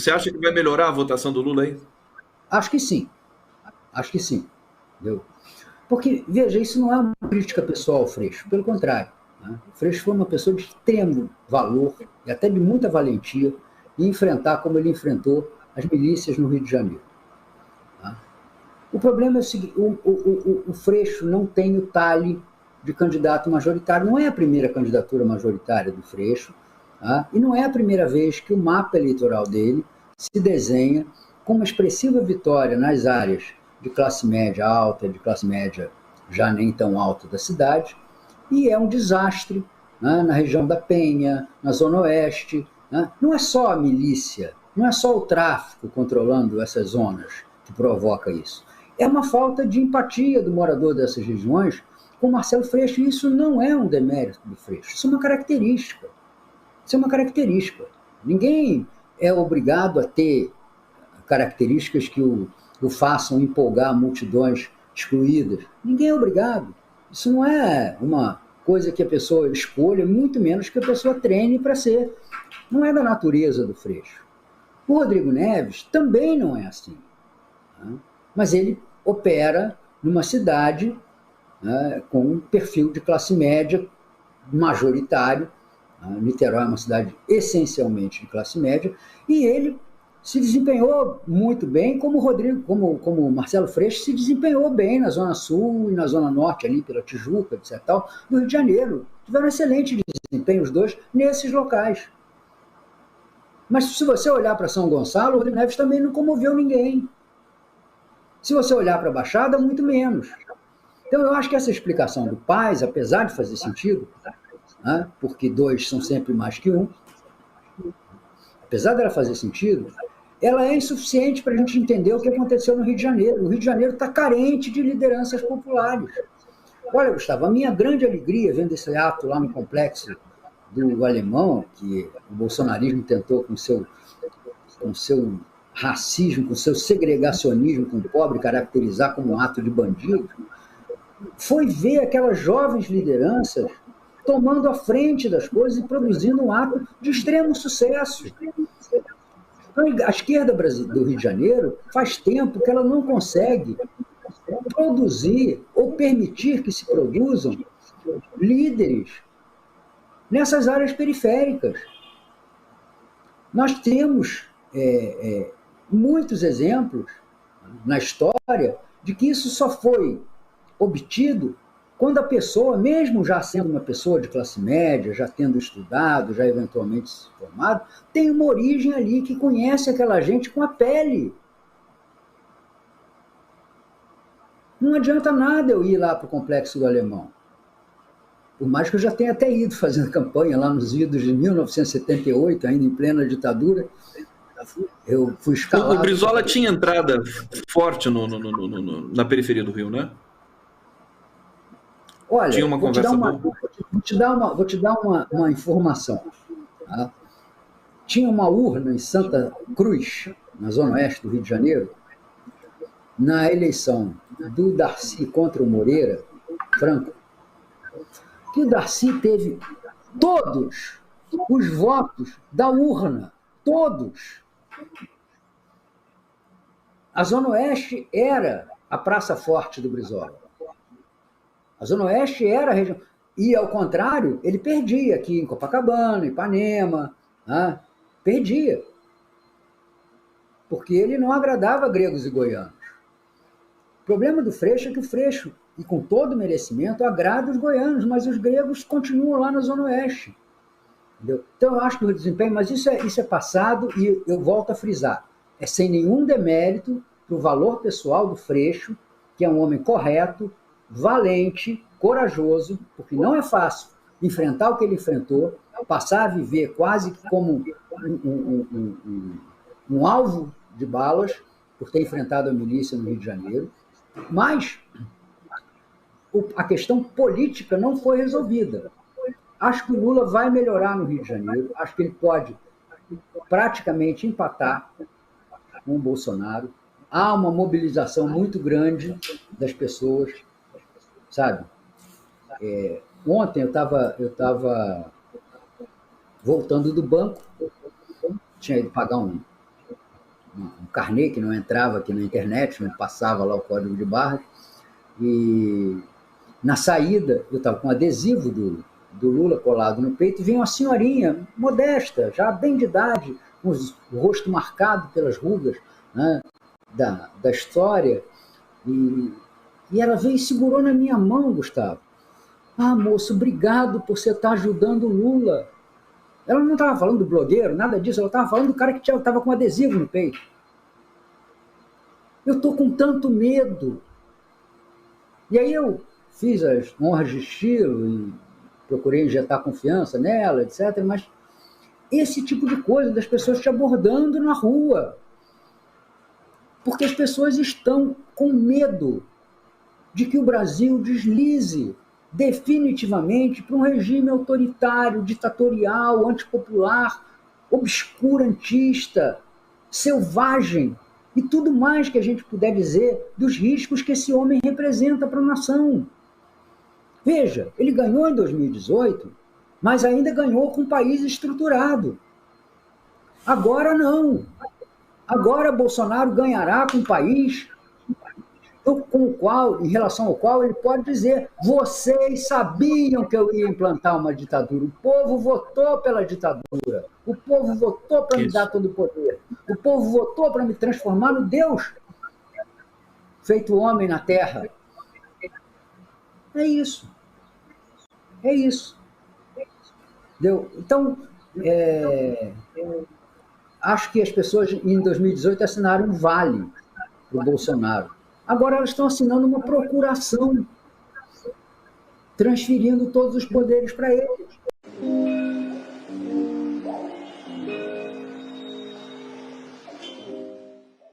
Você acha que vai melhorar a votação do Lula aí? Acho que sim. Acho que sim. Entendeu? Porque, veja, isso não é uma crítica pessoal ao Freixo, pelo contrário. Né? O Freixo foi uma pessoa de extremo valor e até de muita valentia em enfrentar como ele enfrentou as milícias no Rio de Janeiro. Tá? O problema é o seguinte, o Freixo não tem o talhe de candidato majoritário, não é a primeira candidatura majoritária do Freixo, tá? E não é a primeira vez que o mapa eleitoral dele se desenha com uma expressiva vitória nas áreas de classe média alta, de classe média já nem tão alta da cidade, e é um desastre, né, na região da Penha, na Zona Oeste. Né? Não é só a milícia, não é só o tráfico controlando essas zonas que provoca isso. É uma falta de empatia do morador dessas regiões com Marcelo Freixo, e isso não é um demérito do Freixo, isso é uma característica. Isso é uma característica. Ninguém é obrigado a ter características que o façam empolgar multidões excluídas. Ninguém é obrigado. Isso não é uma coisa que a pessoa escolha, muito menos que a pessoa treine para ser. Não é da natureza do Freixo. O Rodrigo Neves também não é assim. Né? Mas ele opera numa cidade, né, com um perfil de classe média majoritário. Niterói é uma cidade essencialmente de classe média, e ele se desempenhou muito bem, como como Marcelo Freixo se desempenhou bem na Zona Sul e na Zona Norte, ali pela Tijuca, etc., do Rio de Janeiro. Tiveram excelente desempenho os dois nesses locais. Mas se você olhar para São Gonçalo, o Rodrigo Neves também não comoveu ninguém. Se você olhar para a Baixada, muito menos. Então, eu acho que essa explicação do Paes, apesar de fazer sentido, né, porque dois são sempre mais que um, apesar dela fazer sentido, ela é insuficiente para a gente entender o que aconteceu no Rio de Janeiro. O Rio de Janeiro está carente de lideranças populares. Olha, Gustavo, a minha grande alegria vendo esse ato lá no complexo do Alemão, que o bolsonarismo tentou com seu racismo, com seu segregacionismo com o pobre, caracterizar como um ato de bandido, foi ver aquelas jovens lideranças tomando a frente das coisas e produzindo um ato de extremo sucesso. Então, a esquerda do Rio de Janeiro faz tempo que ela não consegue produzir ou permitir que se produzam líderes nessas áreas periféricas. Nós temos muitos exemplos na história de que isso só foi obtido quando a pessoa, mesmo já sendo uma pessoa de classe média, já tendo estudado, já eventualmente se formado, tem uma origem ali que conhece aquela gente com a pele. Não adianta nada eu ir lá para o Complexo do Alemão. Por mais que eu já tenha até ido fazendo campanha lá nos idos de 1978, ainda em plena ditadura, eu fui escalado. O Brizola tinha entrada forte na periferia do Rio, né? Olha, tinha uma conversa boa. Vou te dar uma informação. Tá? Tinha uma urna em Santa Cruz, na zona oeste do Rio de Janeiro, na eleição do Darcy contra o Moreira Franco, que o Darcy teve todos os votos da urna, todos. A Zona Oeste era a praça forte do Brizola. A Zona Oeste era a região. E, ao contrário, ele perdia aqui em Copacabana, Ipanema, né? Perdia. Porque ele não agradava gregos e goianos. O problema do Freixo é que o Freixo, e com todo merecimento, agrada os goianos, mas os gregos continuam lá na Zona Oeste. Entendeu? Então, eu acho que o desempenho, mas isso é passado, e eu volto a frisar, é sem nenhum demérito para o valor pessoal do Freixo, que é um homem correto, valente, corajoso, porque não é fácil enfrentar o que ele enfrentou, passar a viver quase como um alvo de balas, por ter enfrentado a milícia no Rio de Janeiro, mas a questão política não foi resolvida. Acho que o Lula vai melhorar no Rio de Janeiro, acho que ele pode praticamente empatar com o Bolsonaro. Há uma mobilização muito grande das pessoas, sabe? Ontem eu estava voltando do banco, tinha ido pagar carnê que não entrava aqui na internet, não passava lá o código de barras. E na saída, eu estava com um adesivo do Lula colado no peito, e veio uma senhorinha modesta, já bem de idade, com o rosto marcado pelas rugas, né, da história, e ela veio e segurou na minha mão, Gustavo. Ah, moço, obrigado por você estar ajudando o Lula. Ela não estava falando do blogueiro, nada disso, ela estava falando do cara que estava com adesivo no peito. Eu estou com tanto medo. E aí eu fiz as honras de estilo e procurei injetar confiança nela, etc. Mas esse tipo de coisa, das pessoas te abordando na rua. Porque as pessoas estão com medo de que o Brasil deslize definitivamente para um regime autoritário, ditatorial, antipopular, obscurantista, selvagem, e tudo mais que a gente puder dizer dos riscos que esse homem representa para a nação. Veja, ele ganhou em 2018, mas ainda ganhou com um país estruturado. Agora não. Agora Bolsonaro ganhará com um país em relação ao qual ele pode dizer: vocês sabiam que eu ia implantar uma ditadura, o povo votou pela ditadura, o povo votou para me dar todo o poder, o povo votou para me transformar no Deus feito homem na terra. É isso. É isso. Entendeu? Então, acho que as pessoas em 2018 assinaram um vale para o Bolsonaro. Agora elas estão assinando uma procuração, transferindo todos os poderes para eles.